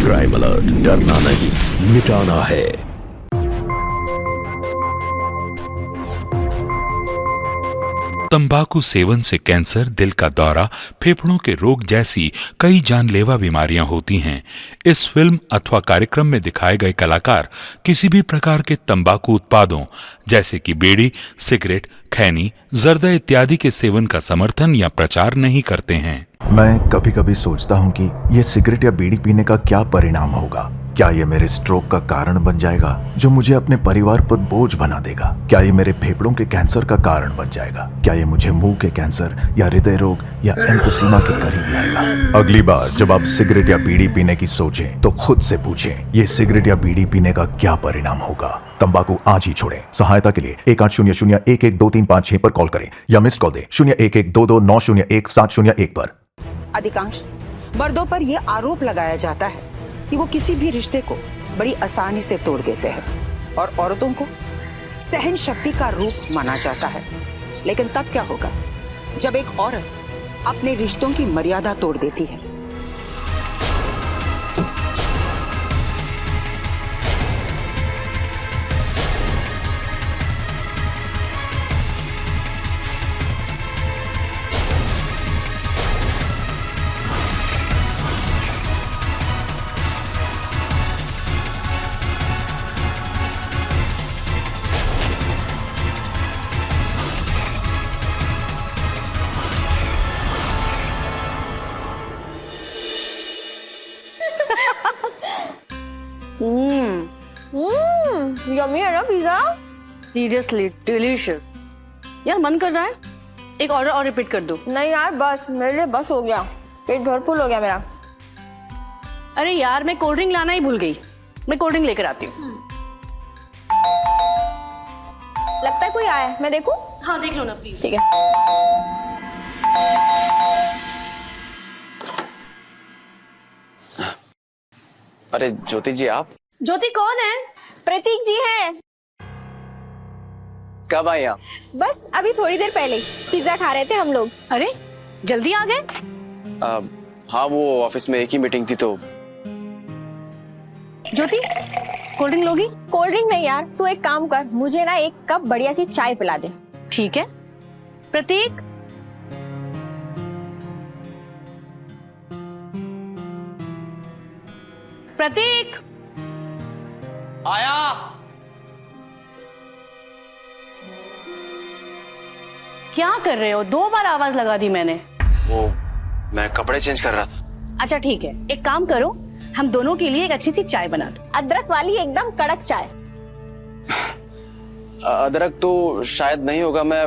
Crime alert, डरना नहीं, मिटाना है। तंबाकू सेवन से कैंसर, दिल का दौरा, फेफड़ों के रोग जैसी कई जानलेवा बीमारियां होती हैं। इस फिल्म अथवा कार्यक्रम में दिखाए गए कलाकार किसी भी प्रकार के तंबाकू उत्पादों जैसे कि बीड़ी, सिगरेट, खैनी, जर्दा इत्यादि के सेवन का समर्थन या प्रचार नहीं करते हैं। मैं कभी कभी सोचता हूँ कि ये सिगरेट या बीड़ी पीने का क्या परिणाम होगा। क्या ये मेरे स्ट्रोक का कारण बन जाएगा जो मुझे अपने परिवार पर बोझ बना देगा? क्या ये मेरे फेफड़ों के कैंसर का कारण बन जाएगा? क्या ये मुझे मुंह के कैंसर या हृदय रोग या एम्फीसीमा के करीब लाएगा? अगली बार जब आप सिगरेट या बीड़ी पीने की सोचें तो खुद से पूछें, ये सिगरेट या बीड़ी पीने का क्या परिणाम होगा? तंबाकू आज ही छोड़ें। सहायता के लिए 1800-112356 पर कॉल करें या मिस्ड कॉल दें 01122901-701 पर। अधिकांश मर्दों पर यह आरोप लगाया जाता है कि वो किसी भी रिश्ते को बड़ी आसानी से तोड़ देते हैं और औरतों को सहन शक्ति का रूप माना जाता है। लेकिन तब क्या होगा जब एक औरत अपने रिश्तों की मर्यादा तोड़ देती है? यम्मी है ना पिज्जा? Seriously delicious. यार मन कर रहा है एक ऑर्डर और रिपीट कर दूं। नहीं यार बस, मेरे लिए बस हो गया, पेट भरपूर हो गया मेरा। अरे यार मैं कोल्ड ड्रिंक लाना ही भूल गई, मैं कोल्ड ड्रिंक लेकर आती हूँ। लगता है कोई आया है, मैं देखूं? हाँ देख लो ना प्लीज। ठीक है। अरे ज्योति जी आप? ज्योति कौन है? प्रतीक जी हैं। कब आए आप? बस अभी थोड़ी देर पहले पिज्जा खा रहे थे हम लोग। अरे जल्दी आ गए? हाँ वो ऑफिस में एक ही मीटिंग थी तो। ज्योति कोल्ड ड्रिंक लोगी? कोल्ड ड्रिंक नहीं यार, तू एक काम कर, मुझे ना एक कप बढ़िया सी चाय पिला दे। ठीक है। प्रतीक प्रतीक आया। क्या कर रहे हो? 2 बार आवाज लगा दी मैंने। वो मैं कपड़े चेंज कर रहा था। अच्छा ठीक है, एक काम करो, हम दोनों के लिए एक अच्छी सी चाय बना दो। अदरक वाली एकदम कड़क चाय। अदरक तो शायद नहीं होगा, मैं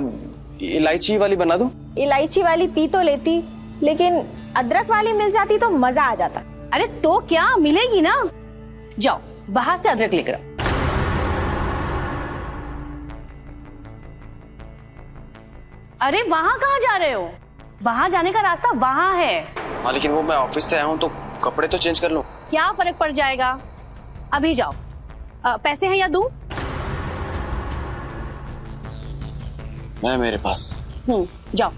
इलायची वाली बना दूं? इलायची वाली पी तो लेती, लेकिन अदरक वाली मिल जाती तो मजा आ जाता। अरे तो क्या मिलेगी ना, जाओ बाहर से अदरक लेकर आओ। अरे वहां कहाँ जा रहे हो? वहां जाने का रास्ता वहां है। हाँ लेकिन वो मैं ऑफिस से आया हूँ तो कपड़े तो चेंज कर लूं। क्या फर्क पड़ जाएगा, अभी जाओ। पैसे हैं या दूं? है मेरे पास। जाओ।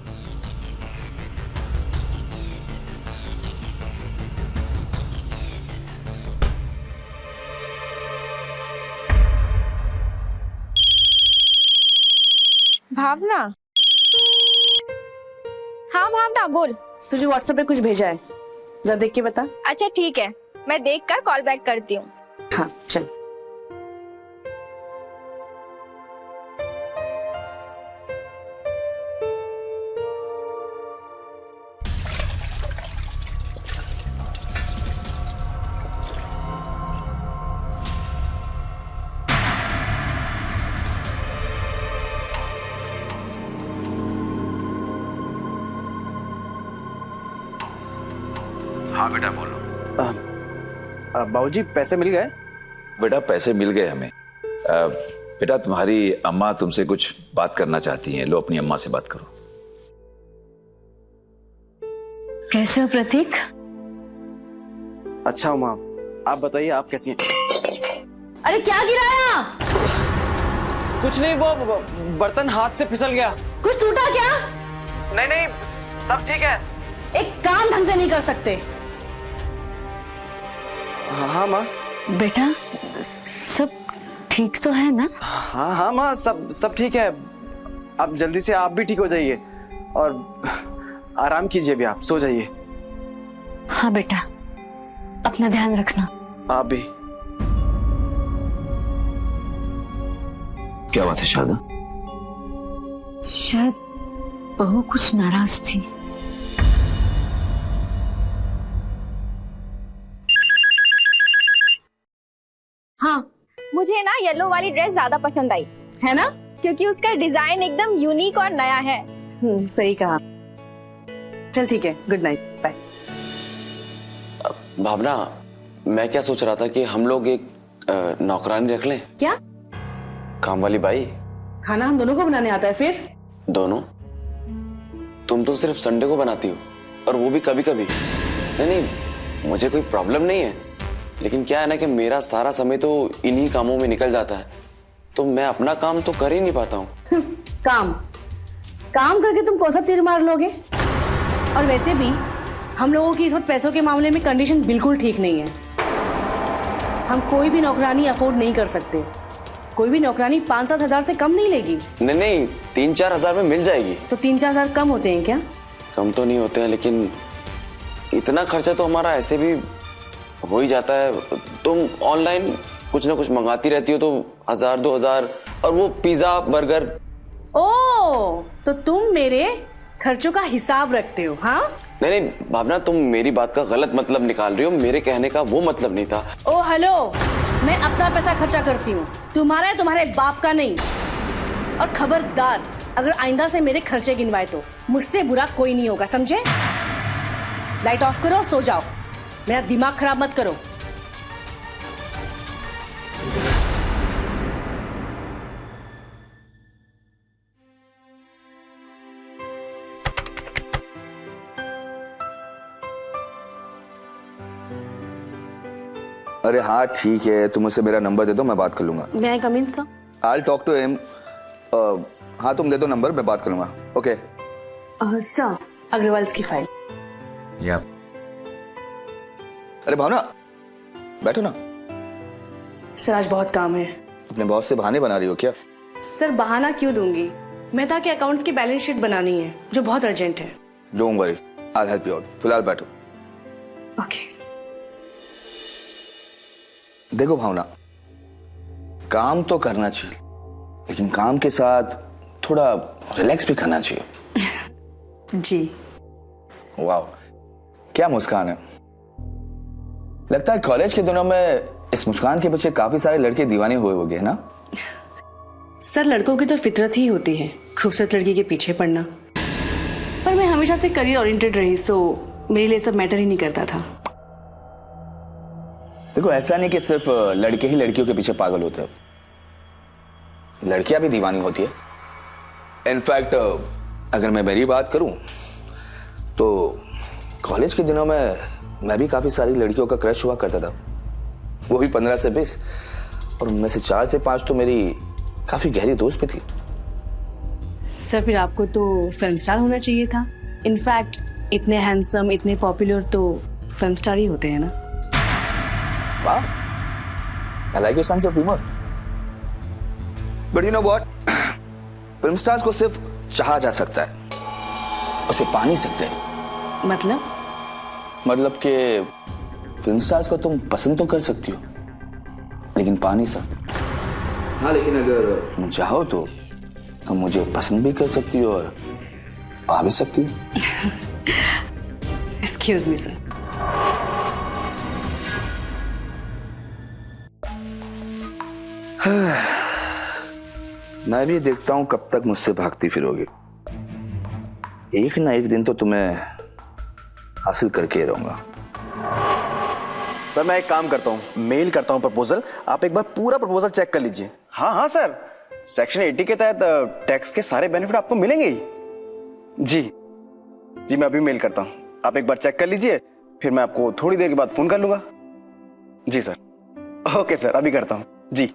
भावना। हाँ भावना बोल। तुझे व्हाट्सएप पे कुछ भेजा है, जरा देख के बता। अच्छा ठीक है, मैं देखकर कॉल बैक करती हूँ। हाँ चल। हाँ बेटा बोलो। बाबूजी पैसे मिल गए? बेटा पैसे मिल गए हमें। बेटा तुम्हारी अम्मा तुमसे कुछ बात करना चाहती हैं, लो अपनी अम्मा से बात करो। कैसे हो प्रतीक? अच्छा माँ, आप बताइए आप कैसी हैं? अरे क्या गिराया? कुछ नहीं, वो बर्तन हाथ से फिसल गया। कुछ टूटा क्या? नहीं नहीं सब ठीक है। एक काम ढंग से नहीं कर सकते। हाँ माँ। बेटा सब ठीक तो है ना? हाँ हाँ माँ, सब ठीक है। अब जल्दी से आप भी ठीक हो जाइए और आराम कीजिए भी, आप सो जाइए। हाँ बेटा, अपना ध्यान रखना। आप भी। क्या बात है शारदा? शायद बहू कुछ नाराज थी। हाँ, मुझे ना येलो वाली ड्रेस ज्यादा पसंद आई है ना? क्योंकि उसका डिजाइन एकदम यूनिक और नया है। सही कहा। चल ठीक है, गुड नाइट, बाय। भावना, मैं क्या सोच रहा था कि हम लोग एक नौकरानी रख लें। क्या? काम वाली बाई। खाना हम दोनों को बनाने आता है फिर? दोनों? तुम तो सिर्फ संडे को बनाती हो, और वो भी कभी कभी। नहीं, मुझे कोई प्रॉब्लम नहीं है, लेकिन क्या है ना कि मेरा सारा समय तो इन्हीं कामों में निकल जाता है, तो मैं अपना काम तो कर ही नहीं पाता हूँ। काम करके तुम कौन सा तीर मार लोगे? और वैसे भी हम लोगों की इस वक्त पैसों के मामले में कंडीशन बिल्कुल ठीक नहीं है। हम कोई भी नौकरानी अफोर्ड नहीं कर सकते। कोई भी नौकरानी 5-7 हजार से कम नहीं लेगी। नहीं, 3-4 हजार में मिल जाएगी। तो 3-4 हजार कम होते हैं क्या? कम तो नहीं होते हैं, लेकिन इतना खर्चा तो हमारा ऐसे भी हो ही जाता है। तुम ऑनलाइन कुछ ना कुछ मंगाती रहती हो, तो 1000-2000, और वो पिज्जा बर्गर। ओ, तो तुम मेरे खर्चों का हिसाब रखते हो? हाँ नहीं भावना, तुम मेरी बात का गलत मतलब निकाल रही हो। मेरे कहने का वो मतलब नहीं था। ओ हेलो, मैं अपना पैसा खर्चा करती हूँ, तुम्हारा है, तुम्हारे बाप का नहीं। और खबरदार, अगर आइंदा से मेरे खर्चे गिनवाए तो मुझसे बुरा कोई नहीं होगा, समझे? लाइट ऑफ करो और सो जाओ, मेरा दिमाग खराब मत करो। अरे हाँ ठीक है, तुम मुझसे मेरा नंबर दे दो, मैं बात कर लूंगा। मैं I come in sir? I will talk to him. हाँ तुम दे दो नंबर, मैं बात कर लूंगा। ओके सर, अग्रवाल की फाइल। या अरे भावना, बैठो ना। सर आज बहुत काम है। अपने बॉस से बहाने बना रही हो क्या? सर बहाना क्यों दूंगी, मैं था कि अकाउंट्स की बैलेंस शीट बनानी है जो बहुत अर्जेंट है। Don't worry, I will help you out. फिलहाल बैठो। ओके। देखो भावना, काम तो करना चाहिए, लेकिन काम के साथ थोड़ा रिलैक्स भी करना चाहिए। जी। वाह, क्या मुस्कान है। लगता है कॉलेज के दिनों में इस मुस्कान के पीछे काफी सारे लड़के दीवाने हुए होंगे, है ना? सर लड़कों की तो फितरत ही होती है खूबसूरत लड़की के पीछे पड़ना, पर मैं हमेशा से करियर ओरिएंटेड रही, सो मेरे लिए सब मैटर ही नहीं करता था। देखो ऐसा नहीं कि सिर्फ लड़के ही लड़कियों के पीछे पागल होते हैं, लड़कियां भी दीवानी होती है। इनफैक्ट अगर मैं मेरी बात करूं तो कॉलेज के दिनों में मैं भी काफी सारी लड़कियों का क्रश हुआ करता था, वो भी 15 से 20, और उनमें से 4 से 5 तो मेरी काफी गहरी दोस्त भी थी। सर फिर आपको तो फिल्म स्टार होना चाहिए था। इनफैक्ट इतने हैंडसम, इतने पॉपुलर तो फिल्म स्टार ही होते हैं ना। Wow, I like your sense of humor. But you know what? Film stars को सिर्फ चाहा जा सकता है, उसे पा नहीं सकते। मतलब कि फिल्म स्टार्स को तुम पसंद तो कर सकती हो, लेकिन पा नहीं सकते। हाँ, लेकिन अगर तुम चाहो तो तुम मुझे पसंद भी कर सकती हो और पा भी सकती हो। Excuse me sir. मैं भी देखता हूं कब तक मुझसे भागती फिरोगी। एक ना एक दिन तो तुम्हें हासिल करके ही रहूंगा। सर मैं एक काम करता हूँ, मेल करता हूँ प्रपोजल, आप एक बार पूरा प्रपोजल चेक कर लीजिए। हाँ सर, सेक्शन 80 के तहत टैक्स के सारे बेनिफिट आपको मिलेंगे ही। जी मैं अभी मेल करता हूँ, आप एक बार चेक कर लीजिए, फिर मैं आपको थोड़ी देर के बाद फोन कर लूंगा। जी सर। ओके सर, अभी करता हूँ जी।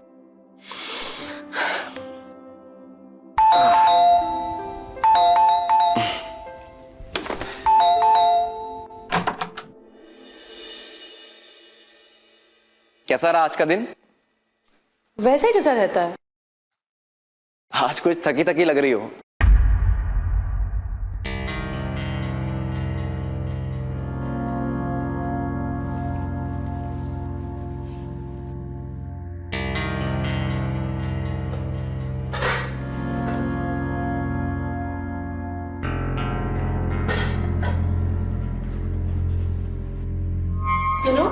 कैसा रहा आज का दिन? वैसे ही जैसा रहता है। आज कुछ थकी थकी लग रही हो। सुनो,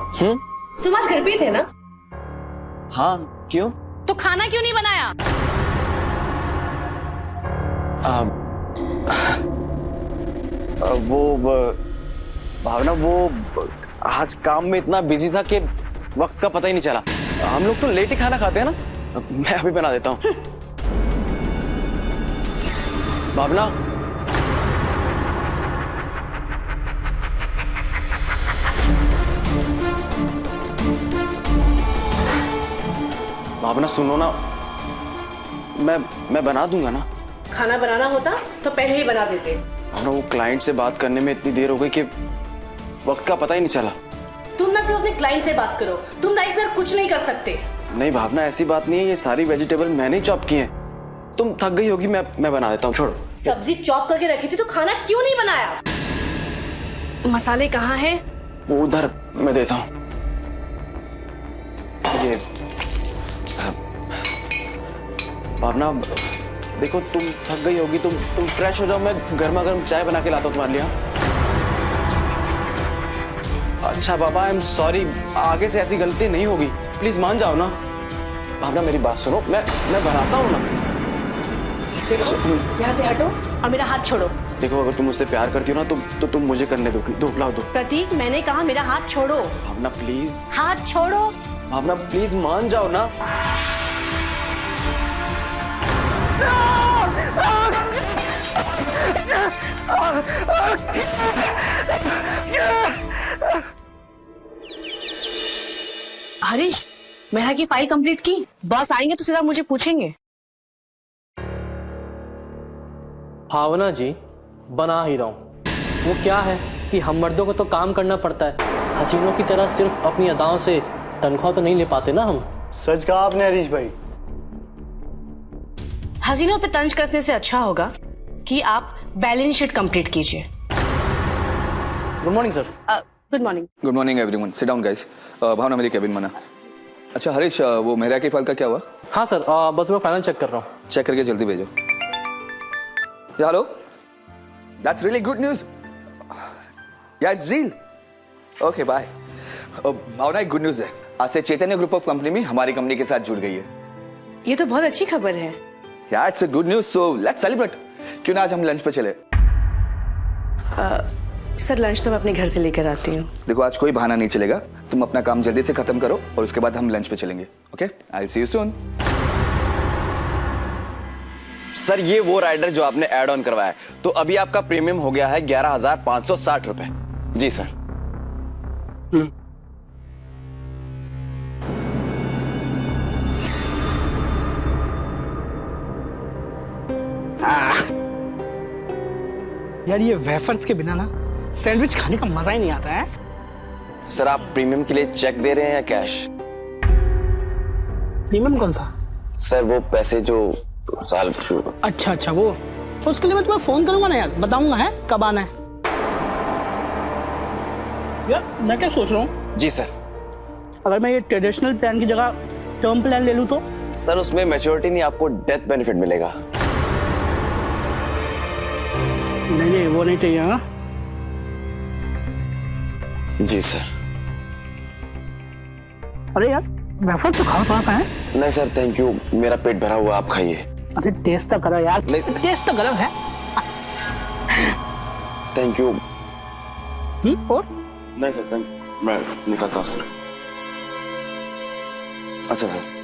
तुम आज घर पे ही थे ना? हाँ, क्यों? तो खाना क्यों नहीं बनाया? भावना, वो आज काम में इतना बिजी था कि वक्त का पता ही नहीं चला। हम लोग तो लेट ही खाना खाते हैं ना। मैं अभी बना देता हूँ। भावना, भावना सुनो ना, मैं बना दूंगा ना। खाना बनाना होता तो पहले ही बना देते। भावना, वो क्लाइंट से बात करने में इतनी देर हो गई कि वक्त का पता ही नहीं चला। तुम ना सिर्फ अपने क्लाइंट से बात करो, तुम लाइफ में कुछ नहीं कर सकते। नहीं भावना, ऐसी बात नहीं है। ये सारी वेजिटेबल मैंने ही चॉप की हैं। तुम थक गई होगी, मैं बना देता हूँ, छोड़ो। सब्जी चॉप करके रखी थी तो खाना क्यों नहीं बनाया? मसाले कहाँ हैं? वो उधर मैं देता हूँ। ये भावना, देखो तुम थक गई होगी, तुम फ्रेश हो जाओ, मैं गर्मा गर्म चाय बना के लाता हूँ तुम्हारे लिए। अच्छा बाबा, आई एम सॉरी, आगे से ऐसी गलती नहीं होगी, प्लीज मान जाओ ना। भावना मेरी बात सुनो, मैं बनाता हूँ ना। देखो, यहाँ से हटो और मेरा हाथ छोड़ो। देखो, अगर तुम मुझसे प्यार करती हो ना तो तुम मुझे करने दोगी। दो लाओ दो। प्रतीक, मैंने कहा मेरा हाथ छोड़ो। भावना प्लीज। हाथ छोड़ो। भावना प्लीज मान जाओ ना। हरीश, मेहरा की फाइल कंप्लीट की? बॉस आएंगे तो सीधा मुझे पूछेंगे। भावना जी, बना ही रहा हूँ। वो क्या है कि हम मर्दों को तो काम करना पड़ता है, हसीनों की तरह सिर्फ अपनी अदाओं से तनख्वाह तो नहीं ले पाते ना हम। सच कहा आपने हरीश भाई। हसीनों पे तंज कसने से अच्छा होगा कि आप बैलेंस शीट कंप्लीट कीजिए। Good morning sir. Good morning. Good morning everyone, sit down guys. Bhavna मेरी केबिन में ना। अच्छा हरीश, वो मेहरा की फाइल का क्या हुआ? हाँ सर, बस मैं फाइनल चेक कर रहा हूँ। चेक करके जल्दी भेजो। Hello, that's really good news. Yeah it's deal. Okay bye. Bhavna, एक गुड न्यूज है। आज से चैतन्य ग्रुप ऑफ कंपनी में हमारी कंपनी के साथ जुड़ गई है। ये तो बहुत अच्छी खबर है। या it's a good news, so let's celebrate. क्यों ना आज हम लंच पे चले? सर, लंच तो मैं अपने घर से लेकर आती हूँ। देखो, आज कोई बहाना नहीं चलेगा। तुम अपना काम जल्दी से खत्म करो और उसके बाद हम लंच पे चलेंगे। Okay, I will see you soon. Sir, ये वो राइडर जो आपने ऐड ऑन करवाया है, तो अभी आपका प्रीमियम हो गया है 11,560 रुपए। जी सर। यार, ये वेफर्स के बिना ना सैंडविच खाने का मजा ही नहीं आता है। सर, आप प्रीमियम के लिए चेक दे रहे हैं या कैश? प्रीमियम कौन सा? सर, वो पैसे जो साल। अच्छा, वो उसके लिए मैं तुम्हें फोन करूंगा ना यार, बताऊंगा है कब आना है। यार, मैं क्या सोच रहा हूँ। जी सर। अगर मैं ये ट्रेडिशनल प्लान की जगह टर्म प्लान ले लूँ तो? सर, उसमें मैच्योरिटी नहीं, आपको डेथ बेनिफिट मिलेगा। नहीं, वो नहीं चाहिए। हाँ जी सर। अरे यार, वेफर्स तो खाओ थोड़ा सा है। नहीं सर, थैंक यू, मेरा पेट भरा हुआ, आप खाइए। अरे टेस्ट तो करो यार, टेस्ट तो करो है। Thank you. और? नहीं सर, मैं निकलता हूँ सर। अच्छा सर।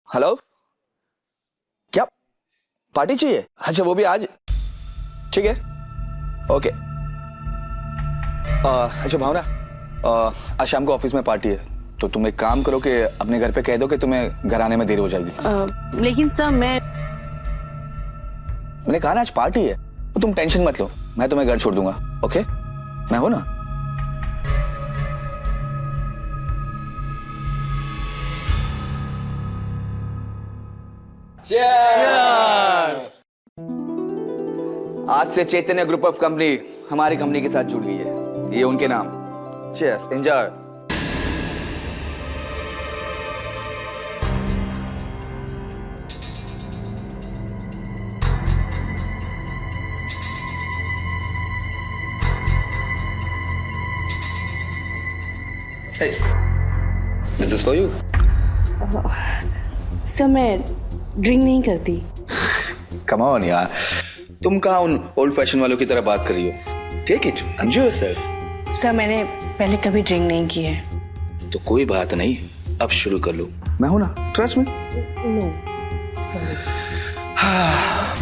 हेलो, क्या पार्टी चाहिए? अच्छा वो भी आज? ठीक है, ओके। अच्छा भावना, आज शाम को ऑफिस में पार्टी है, तो तुम एक काम करो कि अपने घर पे कह दो कि तुम्हें घर आने में देर हो जाएगी। लेकिन सर मैंने कहा ना आज पार्टी है, तो तुम टेंशन मत लो, मैं तुम्हें घर छोड़ दूंगा। ओके, मैं हूं ना। आज से चैतन्य ग्रुप ऑफ कंपनी हमारी कंपनी के साथ जुड़ गई है, ये उनके नाम। Cheers, enjoy. Hey, this is for you. Sir मैं ड्रिंक नहीं करती। Come on यार, तुम कहाँ उन ओल्ड फैशन वालों की तरह बात कर रही हो? Take it, enjoy yourself. Sir मैंने पहले कभी ड्रिंक नहीं की है। तो कोई बात नहीं, अब शुरू कर लो, मैं हूं ना, trust me. No sorry.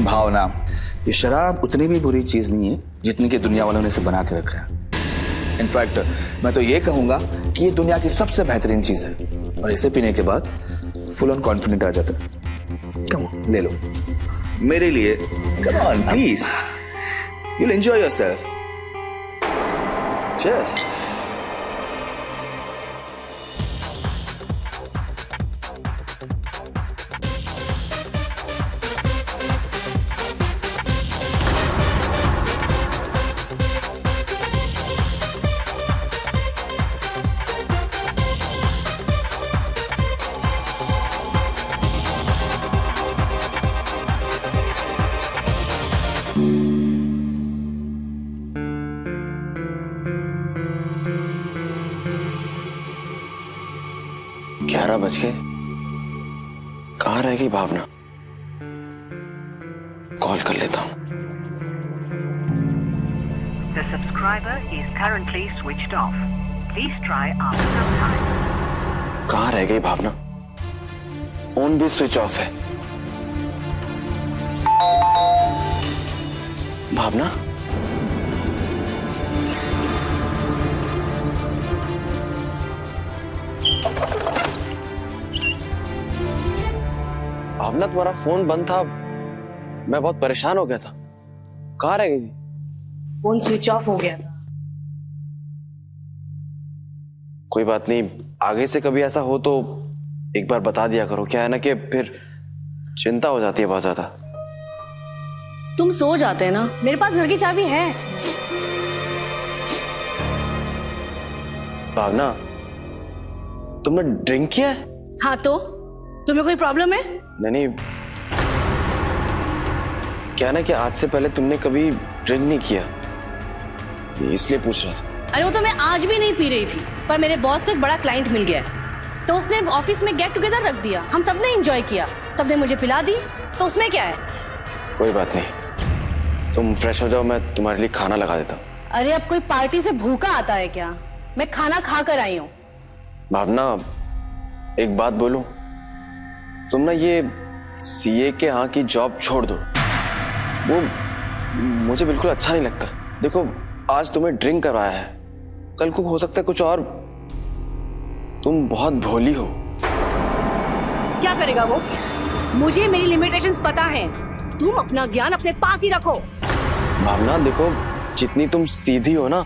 Bhavna, ये शराब उतनी भी बुरी चीज नहीं है जितनी कि दुनिया वालों ने इसे बना के रखा है। इनफैक्ट मैं तो ये कहूंगा कि ये दुनिया की सबसे बेहतरीन चीज है, और इसे पीने के बाद फुल ऑन कॉन्फिडेंट आ जाता है। कम ऑन, ले लो मेरे लिए। Come on please, you'll enjoy yourself. Cheers. बज गए, कहाँ रह गई भावना? कॉल कर लेता हूँ। The subscriber is currently switched off. Please try after some time. कहाँ रह गई भावना? फोन भी स्विच ऑफ है। भावना, भावना तुम्हारा फोन बंद था, मैं बहुत परेशान हो गया था। कहाँ रह गई थी? फोन स्विच ऑफ हो गया था। कोई बात नहीं, आगे से कभी ऐसा हो तो एक बार बता दिया करो। क्या है ना कि फिर चिंता हो जाती है बहुत ज्यादा। तुम सो जाते हैं ना, मेरे पास घर की चाबी है। भावना, तुमने ड्रिंक किया है? हाँ तो तुम्हें कोई प्रॉब्लम है? नहीं, क्या ना कि आज से पहले तुमने कभी ड्रिंक नहीं किया, इसलिए पूछ रहा था। अरे वो तो मैं आज भी नहीं पी रही थी, पर मेरे बॉस को एक बड़ा क्लाइंट मिल गया है, तो उसने ऑफिस में गेट टुगेदर रख दिया। हम सबने एंजॉय किया, सबने मुझे पिला दी, तो उसमें क्या है? कोई बात नहीं, तुम फ्रेश हो जाओ, मैं तुम्हारे लिए खाना लगा देता हूँ। अरे अब कोई पार्टी से भूखा आता है क्या? मैं खाना खा कर आई हूँ। भावना, एक बात बोलूं, तुम ना ये सीए के यहाँ की जॉब छोड़ दो, वो मुझे बिल्कुल अच्छा नहीं लगता। देखो, आज तुम्हें ड्रिंक करवाया है, कल को हो सकता है कुछ और। तुम बहुत भोली हो। क्या करेगा वो? मुझे मेरी लिमिटेशंस पता है। तुम अपना ज्ञान अपने पास ही रखो। भावना देखो, जितनी तुम सीधी हो ना,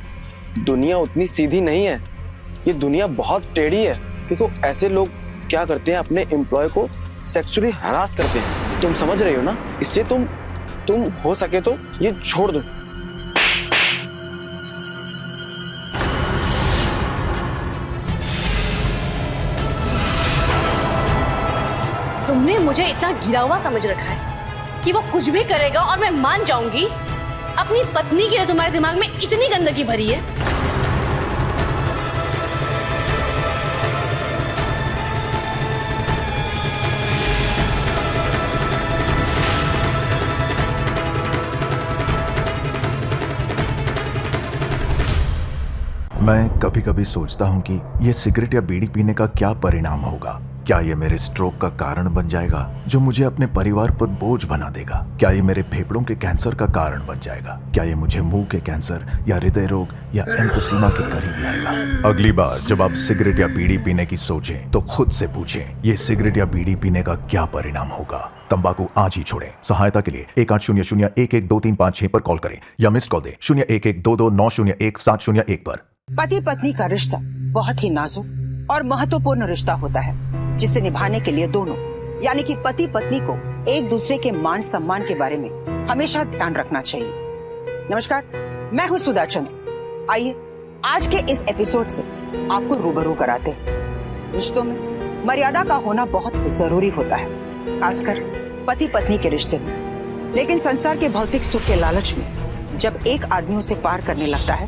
दुनिया उतनी सीधी नहीं है। ये दुनिया बहुत टेढ़ी है। देखो, ऐसे लोग क्या करते हैं, अपने एम्प्लॉय को सेक्सुअली हरास करते हैं। तुम समझ रही हो ना? इसलिए तुम हो सके तो ये छोड़ दो। तुमने मुझे इतना गिरा हुआ समझ रखा है कि वो कुछ भी करेगा और मैं मान जाऊंगी? अपनी पत्नी के लिए तुम्हारे दिमाग में इतनी गंदगी भरी है? मैं कभी कभी सोचता हूं कि यह सिगरेट या बीड़ी पीने का क्या परिणाम होगा। क्या ये मेरे स्ट्रोक का कारण बन जाएगा जो मुझे अपने परिवार पर बोझ बना देगा? क्या ये मेरे फेफड़ों के कैंसर का कारण बन जाएगा? क्या ये मुझे मुंह के कैंसर या हृदय रोग या एम्फीसीमा के करीब लाएगा? अगली बार जब आप सिगरेट या बीड़ी पीने की सोचें तो खुद से पूछें, ये सिगरेट या बीड़ी पीने का क्या परिणाम होगा? तंबाकू आज ही छोड़ें। सहायता के लिए 1800-112356 पर कॉल करें या मिस्ड कॉल दें 01122901-701 पर। पति पत्नी का रिश्ता बहुत ही नाजुक और महत्वपूर्ण रिश्ता होता है, जिसे निभाने के लिए दोनों यानी कि पति पत्नी को एक दूसरे के मान सम्मान के बारे में हमेशा ध्यान रखना चाहिए। नमस्कार, मैं हूं सुधा चंद्र। आइए आज के इस एपिसोड से आपको रूबरू कराते हैं। रिश्तों में मर्यादा का होना बहुत जरूरी होता है, खासकर पति पत्नी के रिश्ते में। लेकिन संसार के भौतिक सुख के लालच में जब एक आदमी उसे पार करने लगता है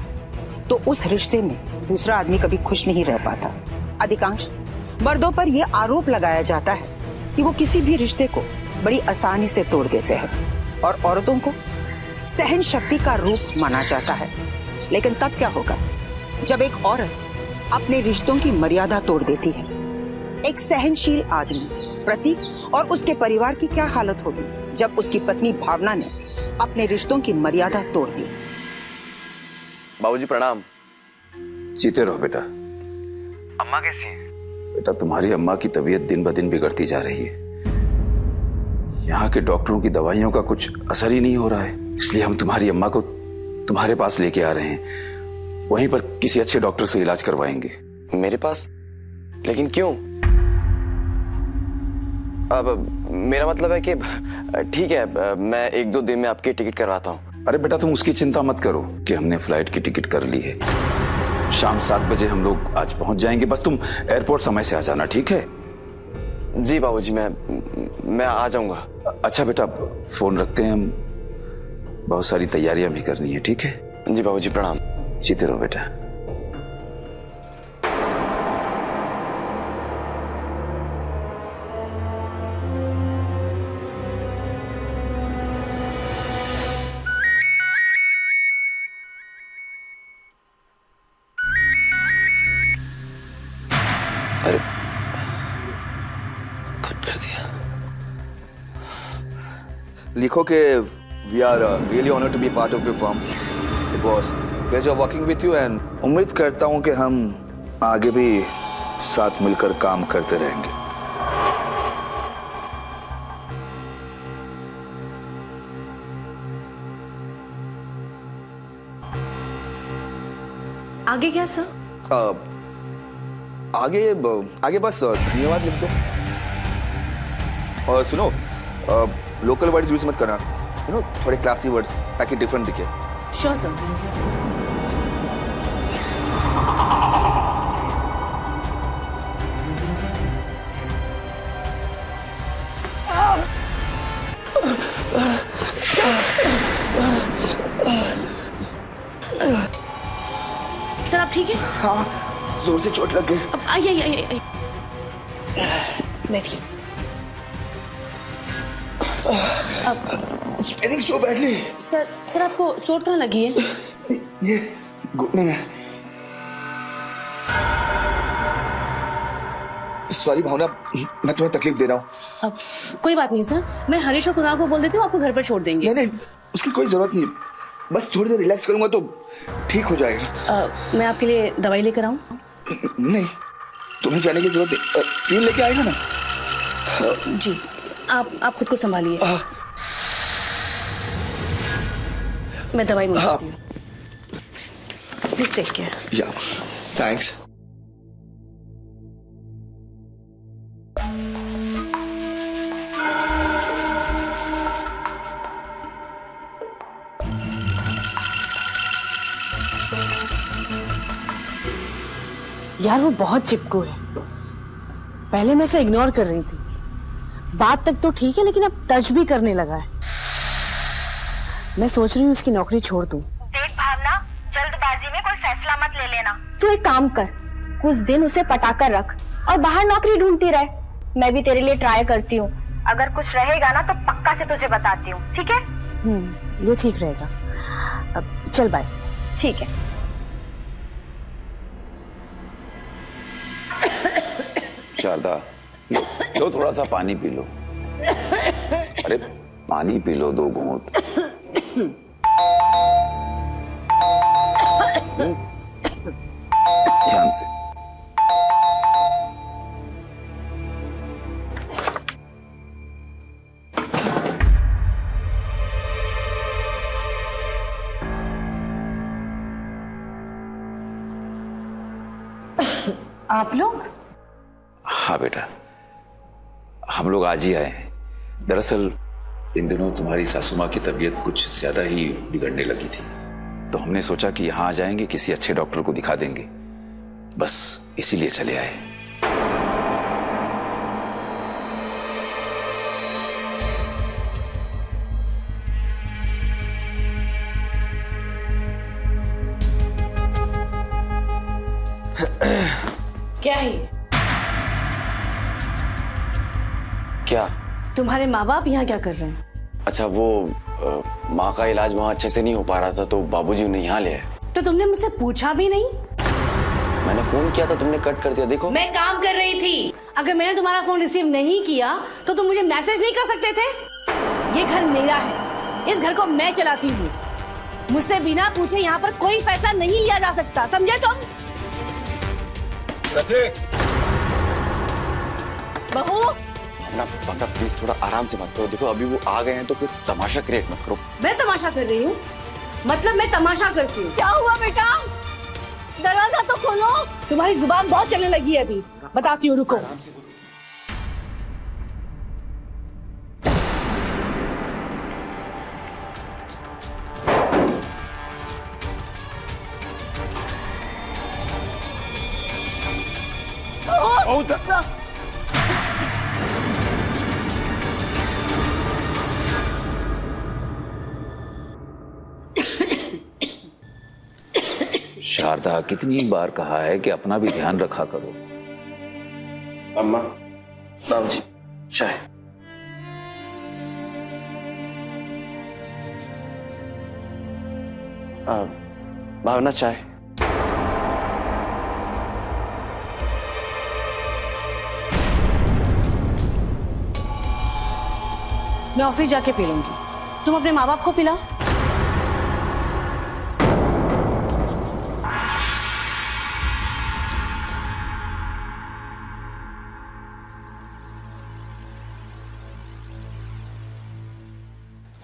तो उस रिश्ते में दूसरा आदमी कभी खुश नहीं रह पाता। अधिकांश मर्दों पर यह आरोप लगाया जाता है कि वो किसी भी रिश्ते को बड़ी आसानी से तोड़ देते हैं और औरतों को सहन शक्ति का रूप माना जाता है। लेकिन तब क्या होगा जब एक औरत अपने रिश्तों की मर्यादा तोड़ देती है? एक सहनशील आदमी प्रतीक और उसके परिवार की क्या हालत होगी जब उसकी पत्नी भावना ने अपने रिश्तों की मर्यादा तोड़ दी? बाबूजी प्रणाम। जीते रहो बेटा। अम्मा कैसी हैं? बेटा तुम्हारी अम्मा की तबीयत दिन ब दिन बिगड़ती जा रही है। यहाँ के डॉक्टरों की दवाइयों का कुछ असर ही नहीं हो रहा है, इसलिए हम तुम्हारी अम्मा को तुम्हारे पास लेके आ रहे हैं। वहीं पर किसी अच्छे डॉक्टर से इलाज करवाएंगे। मेरे पास? लेकिन क्यों? अब मेरा मतलब है कि ठीक है, मैं 1-2 दिन में आपकी टिकट करवाता हूँ। अरे बेटा तुम उसकी चिंता मत करो कि हमने फ्लाइट की टिकट कर ली है। शाम 7 बजे हम लोग आज पहुंच जाएंगे, बस तुम एयरपोर्ट समय से आ जाना, ठीक है? जी बाबूजी, मैं आ जाऊंगा। अच्छा बेटा फोन रखते हैं, हम बहुत सारी तैयारियां भी करनी है, ठीक है? जी बाबूजी प्रणाम। जीते रहो बेटा। अरे कट कर दिया। लिखो कि we are really honoured to be part of your firm. It was pleasure working with you and उम्मीद करता हूं कि हम आगे भी साथ मिलकर काम करते रहेंगे। आगे क्या सर? आगे बस धन्यवाद लिख दो। और सुनो, लोकल वर्ड्स यूज मत करना, थोड़े क्लासी वर्ड्स, ताकि डिफरेंट दिखे। Sure sir. सर आप ठीक है? हाँ, जोर से चोट लग गई। अब आइए बैठिए। Spelling so badly. सर आपको चोट कहाँ लगी है? ये घुटने में। सॉरी भावना, मैं तुम्हें तकलीफ दे रहा हूँ। अब कोई बात नहीं सर, मैं हरीश और कुणाल को बोल देती हूँ, आपको घर पर छोड़ देंगे। नहीं, उसकी कोई जरूरत नहीं, बस थोड़ी देर रिलैक्स करूंगा तो ठीक हो जाएगा। मैं आपके लिए दवाई लेकर आऊँ? नहीं, तुम्हें जाने की जरूरत नहीं, पीन लेके आएगा ना? जी, आप खुद को संभालिए। मैं दवाई मंगाती हूँ। Please take care. Yeah, thanks. यार वो बहुत चिपकू है। पहले मैं इसे इग्नोर कर रही थी, बात तक तो ठीक है, लेकिन अब टच भी करने लगा है। मैं सोच रही हूँ उसकी नौकरी छोड़ दूँ। देख भावना, जल्दबाजी में कोई फैसला मत ले लेना। तू एक काम कर, कुछ दिन उसे पटाकर रख और बाहर नौकरी ढूंढती रहे। मैं भी तेरे लिए ट्राई करती हूँ। अगर कुछ रहेगा ना तो पक्का से तुझे बताती हूँ, ठीक है? ये ठीक रहेगा। अब चल बाय। ठीक है। शारदा, लो थोड़ा सा पानी पी लो। अरे पानी पी लो 2 घूंट। ध्यान से। आप लोग? हाँ बेटा, हम लोग आज ही आए हैं। दरअसल इन दिनों तुम्हारी सासू माँ की तबीयत कुछ ज्यादा ही बिगड़ने लगी थी, तो हमने सोचा कि यहाँ आ जाएंगे, किसी अच्छे डॉक्टर को दिखा देंगे, बस इसीलिए चले आए। क्या है? क्या? तुम्हारे माँ बाप यहाँ क्या कर रहे हैं? अच्छा, वो माँ का इलाज वहाँ अच्छे से नहीं हो पा रहा था, तो बाबूजी उन्हें यहाँ ले आए। तो तुमने मुझसे पूछा भी नहीं? मैंने फोन किया था, तुमने कट कर दिया। देखो, मैं काम कर रही थी। अगर मैंने तुम्हारा फोन रिसीव नहीं किया तो तुम मुझे मैसेज नहीं कर सकते थे? ये घर मेरा है, इस घर को मैं चलाती हूँ। मुझसे बिना पूछे यहाँ पर कोई पैसा नहीं लिया जा सकता, समझे तुम? बहू, भावना प्लीज थोड़ा आराम से बात करो। देखो अभी वो आ गए हैं, तो कोई तमाशा क्रिएट मत करो। मैं तमाशा कर रही हूँ? मतलब मैं तमाशा करती हूँ? क्या हुआ बेटा? दरवाजा तो खोलो। तुम्हारी जुबान बहुत चलने लगी है अभी, बताती हूँ, रुको। शारदा, कितनी बार कहा है कि अपना भी ध्यान रखा करो। अम्मा, बाबूजी, चाय। भावना, चाय। मैं ऑफिस जाके पी लूंगी, तुम अपने माँ बाप को पिलाओ।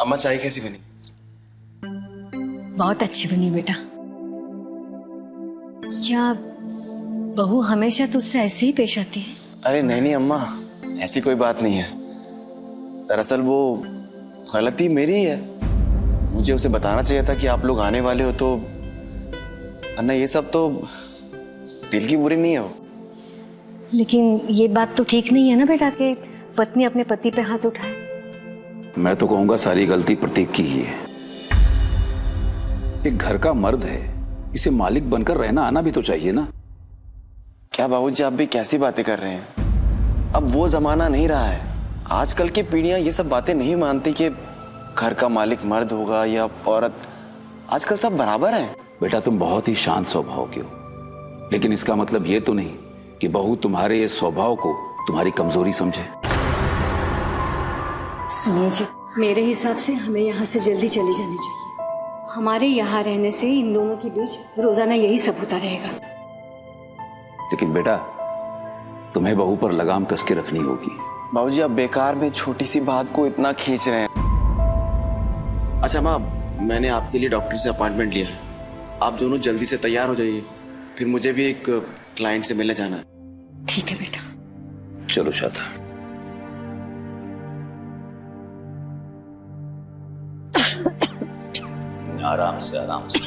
अम्मा, चाय कैसी बनी? बहुत अच्छी बनी बेटा। क्या बहू हमेशा तुझसे ऐसे ही पेश आती है? अरे नहीं अम्मा, ऐसी कोई बात नहीं है। दरअसल वो गलती मेरी ही है। मुझे उसे बताना चाहिए था कि आप लोग आने वाले हो, तो अन्ना ये सब तो दिल की बुरी नहीं है वो। लेकिन ये बात तो ठीक नहीं है ना बेटा कि पत्नी अपने पति पे हाथ उठाए। मैं तो कहूंगा सारी गलती प्रतीक की ही है। एक घर का मर्द है, इसे मालिक बनकर रहना आना भी तो चाहिए ना। क्या बाबूजी, आप भी कैसी बातें कर रहे हैं? अब वो जमाना नहीं रहा है। आजकल की पीढ़ियां ये सब बातें नहीं मानती कि घर का मालिक मर्द होगा या औरत। आजकल सब बराबर हैं। बेटा, तुम बहुत ही शांत स्वभाव के हो, लेकिन इसका मतलब ये तो नहीं कि बहू तुम्हारे इस स्वभाव को तुम्हारी कमजोरी समझे। सुनिए जी, मेरे हिसाब से हमें यहाँ से जल्दी चले जाने चाहिए। हमारे यहाँ रहने से इन दोनों के बीच रोजाना यही सब होता रहेगा। लेकिन बेटा, तुम्हें बहू पर लगाम कस के रखनी होगी। बाबूजी, आप बेकार में छोटी सी बात को इतना खींच रहे हैं। अच्छा माँ, मैंने आपके लिए डॉक्टर से अपॉइंटमेंट लिया है। आप दोनों जल्दी से तैयार हो जाइए, फिर मुझे भी एक क्लाइंट से मिलने जाना है। ठीक है बेटा। चलो शारदा। आराम से आराम से।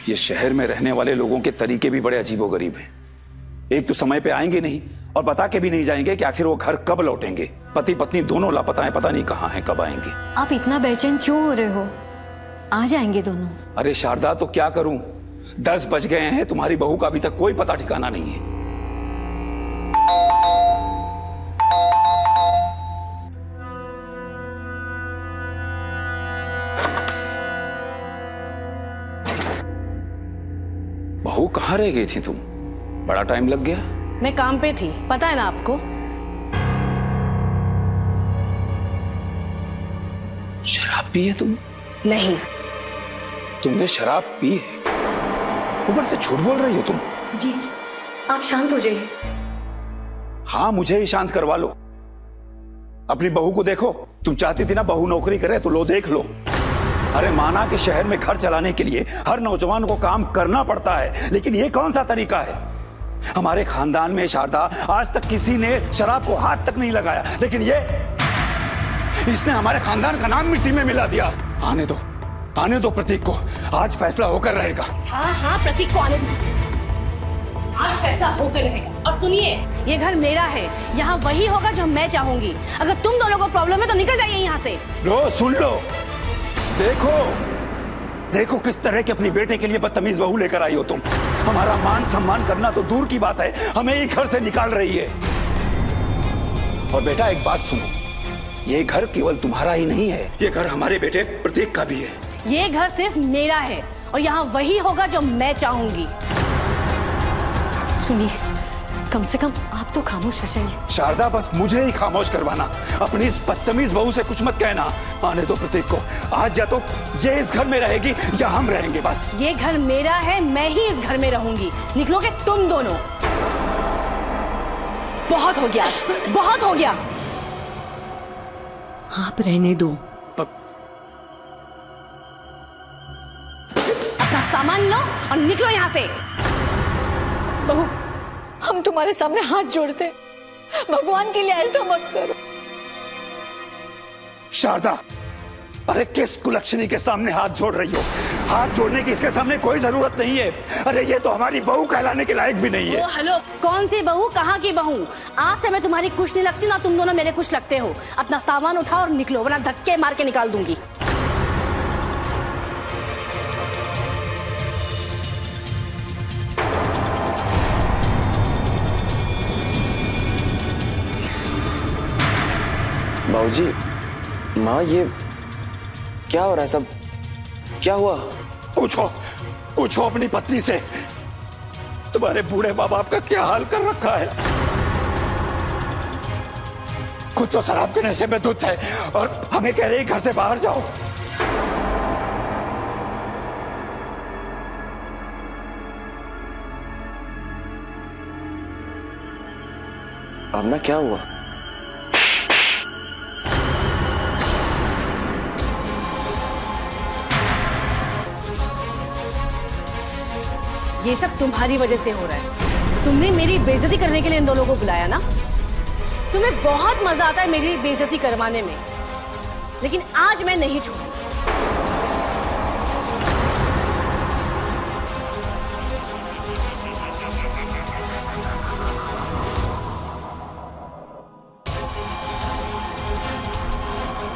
ये शहर में रहने वाले लोगों के तरीके भी बड़े अजीबोगरीब हैं। एक तो समय पे आएंगे नहीं और बता के भी नहीं जाएंगे कि आखिर वो घर कब लौटेंगे। पति पत्नी दोनों लापता हैं, पता नहीं कहाँ हैं, कब आएंगे। आप इतना बेचैन क्यों हो रहे हो? आ जाएंगे दोनों। अरे शारदा, तो क्या करूं? 10 बज गए हैं, तुम्हारी बहू का अभी तक कोई पता ठिकाना नहीं है। कहाँ रह गई थी तुम? बड़ा टाइम लग गया। मैं काम पे थी, पता है ना आपको। शराब पी है तुम? नहीं। तुमने शराब पी है? ऊपर से झूठ बोल रही हो तुम। सुजीत, आप शांत हो जाइए। हाँ, मुझे ही शांत करवा लो। अपनी बहू को देखो। तुम चाहती थी ना बहू नौकरी करे, तो लो देख लो। अरे माना कि शहर में घर चलाने के लिए हर नौजवान को काम करना पड़ता है, लेकिन ये कौन सा तरीका है? हमारे खानदान में शारदा आज तक किसी ने शराब को हाथ तक नहीं लगाया, लेकिन इसने हमारे खानदान का नाम मिट्टी में मिला दिया। आने दो प्रतीक को, आज फैसला होकर रहेगा। हाँ, प्रतीक को आने दो, आज फैसला होकर रहेगा। और सुनिए, ये घर मेरा है, यहाँ वही होगा जो मैं चाहूंगी। अगर तुम दोनों को प्रॉब्लम है तो निकल जाइए यहाँ से। लो, सुन लो, देखो किस तरह के अपनी बेटे के लिए बदतमीज बहू लेकर आई हो तुम। हमारा मान सम्मान करना तो दूर की बात है, हमें ही घर से निकाल रही है। और बेटा एक बात सुनो, ये घर केवल तुम्हारा ही नहीं है, ये घर हमारे बेटे प्रतीक का भी है। ये घर सिर्फ मेरा है और यहाँ वही होगा जो मैं चाहूंगी। सुनिए, कम से कम आप तो खामोश हो जाइए। शारदा, बस मुझे ही खामोश करवाना, अपनी इस बदतमीज बहू से कुछ मत कहना। आने दो प्रतीक को, आज या तो ये इस घर में रहेगी या हम रहेंगे। बस ये घर मेरा है, मैं ही इस घर में रहूंगी। निकलोगे तुम दोनों। बहुत हो गया, बहुत हो गया। आप रहने दो। अपना सामान लो और निकलो यहाँ से। बहू, हम तुम्हारे सामने हाथ जोड़ते, भगवान के लिए ऐसा मत करो। शारदा, अरे किस कुलक्षणी के सामने हाथ जोड़ रही हो? हाथ जोड़ने की इसके सामने कोई जरूरत नहीं है। अरे ये तो हमारी बहू कहलाने के लायक भी नहीं है। हेलो, कौन सी बहू, कहाँ की बहू? आज से मैं तुम्हारी कुछ नहीं लगती, ना तुम दोनों मेरे कुछ लगते हो। अपना सामान उठाओ और निकलो, वरना धक्के मार के निकाल दूंगी। बाबूजी, माँ, ये क्या हो रहा है सब? क्या हुआ? पूछो अपनी पत्नी से, तुम्हारे बूढ़े माँ बाप का क्या हाल कर रखा है। खुद तो शराब के नशे में धुत है और हमें कह रही घर से बाहर जाओ। अब ना क्या हुआ? ये सब तुम्हारी वजह से हो रहा है। तुमने मेरी बेइज्जती करने के लिए इन दोनों को बुलाया ना। तुम्हें बहुत मजा आता है मेरी बेइज्जती करवाने में, लेकिन आज मैं नहीं छोड़ूंगी।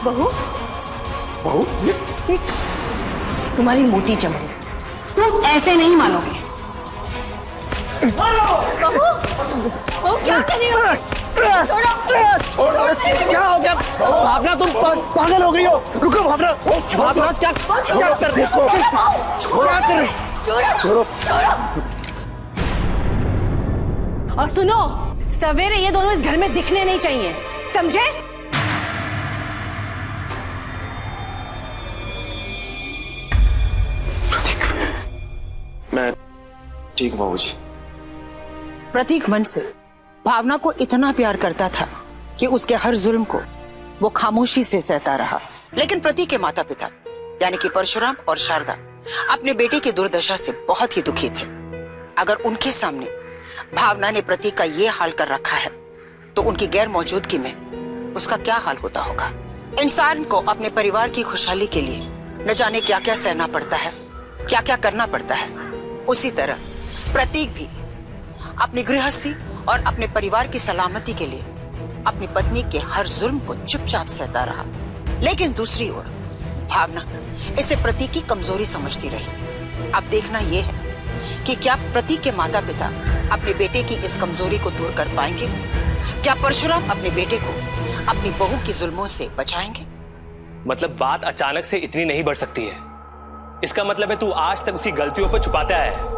बहू, तुम्हारी मोटी चमड़ी, तुम ऐसे नहीं मानोगे। बहू, क्या कर रही हो? छोड़ो। क्या हो गया भावना? तुम पागल हो गई हो? रुको भावना, भावना क्या कर रही हो? क्या कर रही हो? छोड़ो। और सुनो, सवेरे ये दोनों इस घर में दिखने नहीं चाहिए, समझे? मैं ठीक हूँ बाबूजी। प्रतीक मन से भावना को इतना प्यार करता था कि उसके हर जुल्म को वो खामोशी से सहता रहा। लेकिन प्रतीक के माता पिता यानी कि परशुराम और शारदा अपने बेटे की दुर्दशा से बहुत ही दुखी थे। अगर उनके सामने भावना ने प्रतीक का ये हाल कर रखा है तो उनकी गैर मौजूदगी में उसका क्या हाल होता होगा। इंसान को अपने परिवार की खुशहाली के लिए न जाने क्या क्या सहना पड़ता है, क्या क्या करना पड़ता है। उसी तरह प्रतीक भी अपनी गृहस्थी और अपने परिवार की सलामती के लिए अपनी पत्नी के हर जुल्म को चुपचाप सहता रहा। लेकिन दूसरी ओर भावना इसे प्रतीक की कमजोरी समझती रही। अब देखना यह है कि क्या प्रतीक के माता पिता अपने बेटे की इस कमजोरी को दूर कर पाएंगे। क्या परशुराम अपने बेटे को अपनी बहू की जुल्मों से बचाएंगे। मतलब बात अचानक से इतनी नहीं बढ़ सकती है। इसका मतलब है तू आज तक उसकी गलतियों को छुपाता है।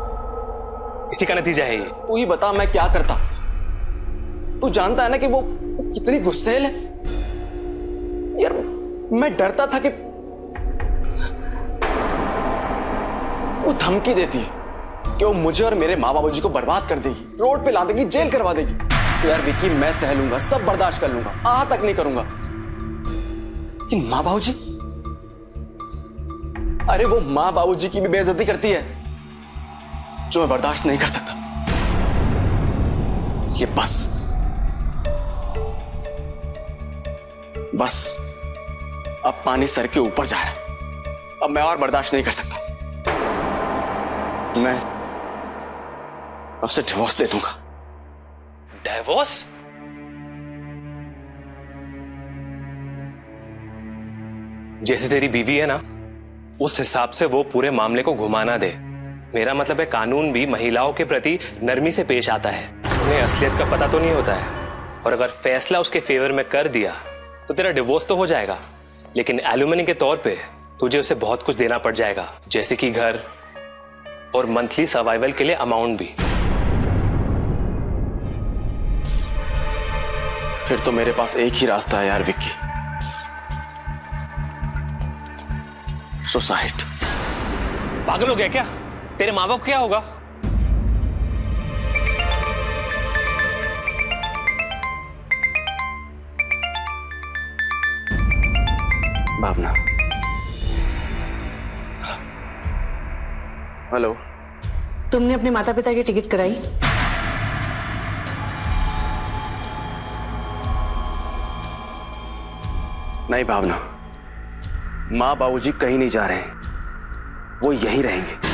इसी का नतीजा है ये। तू ही बता मैं क्या करता। तू जानता है ना कि वो कितनी गुस्सैल है यार। मैं डरता था कि वो धमकी देती है कि वो मुझे और मेरे माँ बाबूजी को बर्बाद कर देगी, रोड पे ला देगी, जेल करवा देगी। तो यार विक्की, मैं सह लूंगा, सब बर्दाश्त कर लूंगा, आह तक नहीं करूंगा। कि माँ बाबूजी, अरे वो माँ बाबूजी की भी बेइज्जती करती है जो मैं बर्दाश्त नहीं कर सकता। इसलिए बस अब पानी सर के ऊपर जा रहा है। अब मैं और बर्दाश्त नहीं कर सकता। मैं अब से डिवोर्स दे दूंगा। डिवोर्स? जैसे तेरी बीवी है ना, उस हिसाब से वो पूरे मामले को घुमाना दे। मेरा मतलब है कानून भी महिलाओं के प्रति नरमी से पेश आता है। उन्हें असलियत का पता तो नहीं होता है, और अगर फैसला उसके फेवर में कर दिया तो तेरा डिवोर्स तो हो जाएगा, लेकिन एल्यूमनी के तौर पे तुझे उसे बहुत कुछ देना पड़ जाएगा, जैसे कि घर और मंथली सर्वाइवल के लिए अमाउंट भी। फिर तो मेरे पास एक ही रास्ता है यार विक्की, सुसाइड। पागल हो गया क्या? तेरे माँ बाप क्या होगा? भावना, हेलो। तुमने अपने माता पिता की टिकट कराई? नहीं भावना, माँ बाबूजी कहीं नहीं जा रहे हैं, वो यहीं रहेंगे।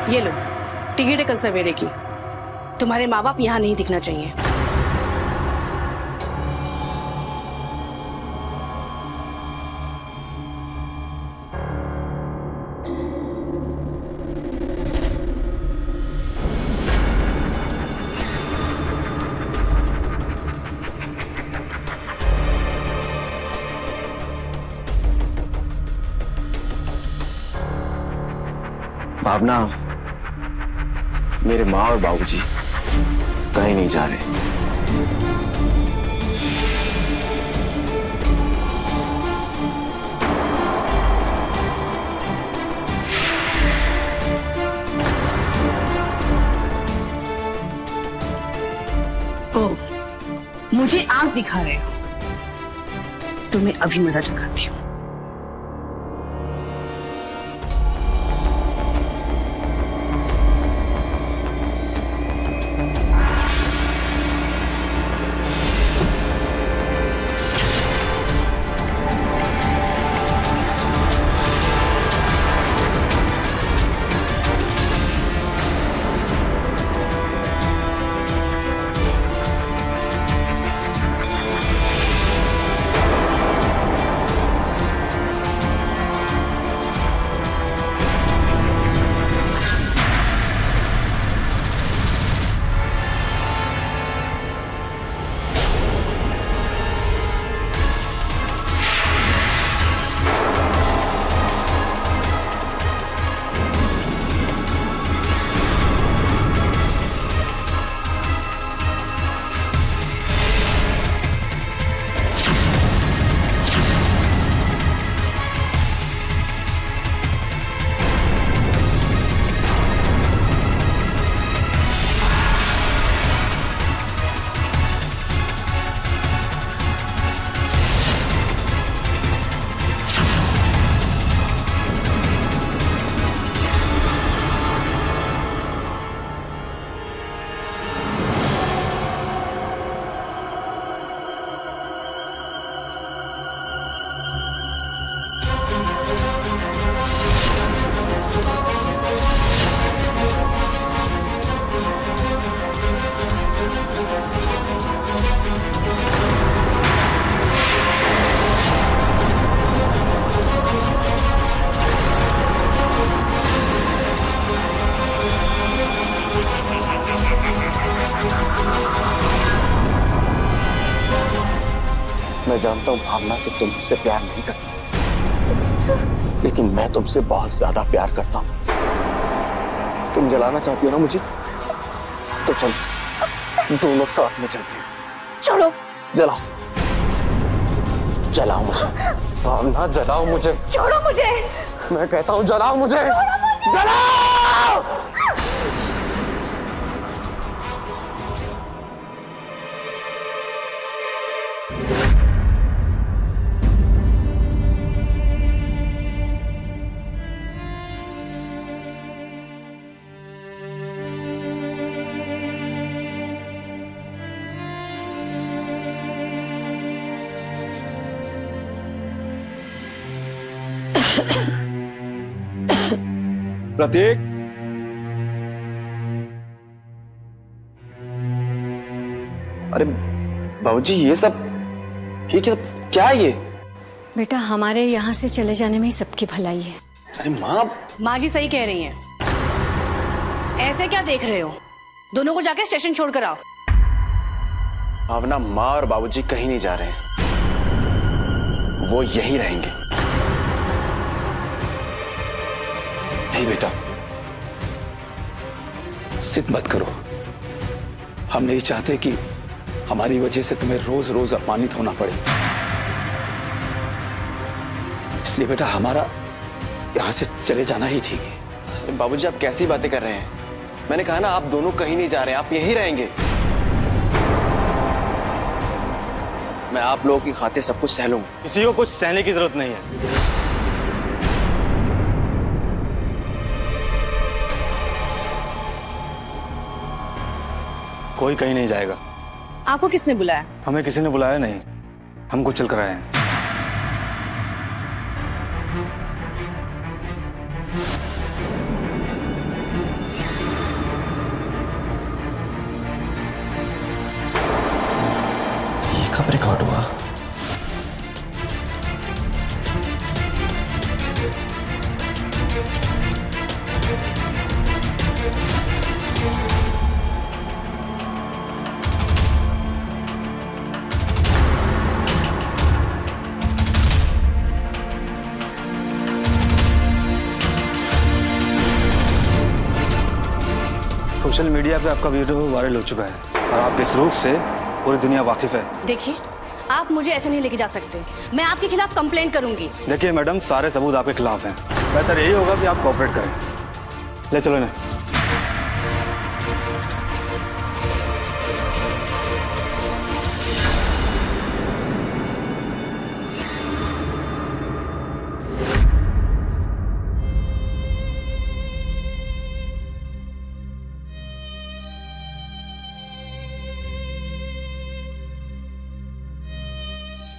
ये लो, टिकट है कल सवेरे की। तुम्हारे माँ बाप यहाँ नहीं दिखना चाहिए। भावना, मेरे माँ और बाबूजी कहीं नहीं जा रहे। ओह, मुझे आंख दिखा रहे हो? तुम्हें अभी मजा चखाती हूँ। मैं जानता हूँ भावना कि तुम मुझसे प्यार नहीं करती, लेकिन मैं तुमसे बहुत ज्यादा प्यार करता हूँ। तुम जलाना चाहती हो ना मुझे, तो चलो दोनों साथ में चलते हैं। छोड़ो। जलाओ, जलाओ मुझे भावना, जलाओ मुझे। छोड़ो मुझे। मैं कहता हूँ जलाओ मुझे, जलाओ। प्रतीक, अरे बाबूजी ये सब क्या है ये? बेटा हमारे यहाँ से चले जाने में ही सबकी भलाई है। अरे माँ, माँ जी सही कह रही हैं। ऐसे क्या देख रहे हो? दोनों को जाके स्टेशन छोड़ कर आओ। भावना, माँ और बाबूजी कहीं नहीं जा रहे हैं, वो यहीं रहेंगे। नहीं बेटा, जिद मत करो। हम नहीं चाहते कि हमारी वजह से तुम्हें रोज रोज अपमानित होना पड़े। इसलिए बेटा हमारा यहां से चले जाना ही ठीक है। अरे बाबूजी आप कैसी बातें कर रहे हैं? मैंने कहा ना आप दोनों कहीं नहीं जा रहे, आप यहीं रहेंगे। मैं आप लोगों की खातिर सब कुछ सह लूंगा। किसी को कुछ सहने की जरूरत नहीं है। कोई कहीं नहीं जाएगा। आपको किसने बुलाया? हमें किसी ने बुलाया नहीं, हम कुछ चल कर आए हैं। ये कब रिकॉर्ड हुआ? सोशल मीडिया पे आपका वीडियो वायरल हो चुका है और आपके इस रूप से पूरी दुनिया वाकिफ है। देखिए, आप मुझे ऐसे नहीं लेके जा सकते। मैं आपके खिलाफ कंप्लेंट करूंगी। देखिए मैडम, सारे सबूत आपके खिलाफ हैं। बेहतर यही होगा कि आप कोऑपरेट करें। ले चलो इन्हें।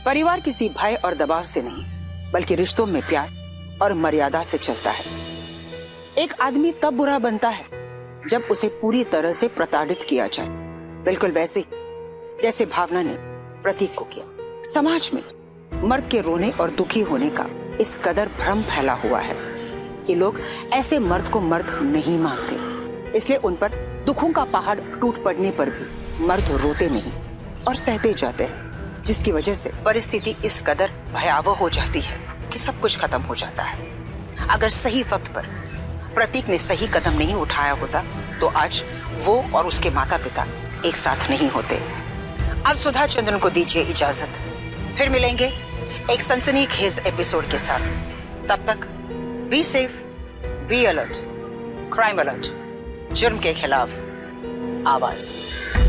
परिवार किसी भय और दबाव से नहीं, बल्कि रिश्तों में प्यार और मर्यादा से चलता है। एक आदमी तब बुरा बनता है जब उसे पूरी तरह से प्रताड़ित किया जाए, बिल्कुल वैसे ही जैसे भावना ने प्रतीक को किया। समाज में मर्द के रोने और दुखी होने का इस कदर भ्रम फैला हुआ है कि लोग ऐसे मर्द को मर्द नहीं मानते। इसलिए उन पर दुखों का पहाड़ टूट पड़ने पर भी मर्द रोते नहीं और सहते जाते हैं, जिसकी वजह से परिस्थिति इस कदर भयावह हो जाती है कि सब कुछ खत्म हो जाता है। अगर सही वक्त पर प्रतीक ने सही कदम नहीं उठाया होता तो आज वो और उसके माता पिता एक साथ नहीं होते। अब सुधा चंद्रन को दीजिए इजाजत, फिर मिलेंगे एक सनसनीखेज एपिसोड के साथ। तब तक be safe, be alert, crime alert, जुर्म के खिलाफ आवाज।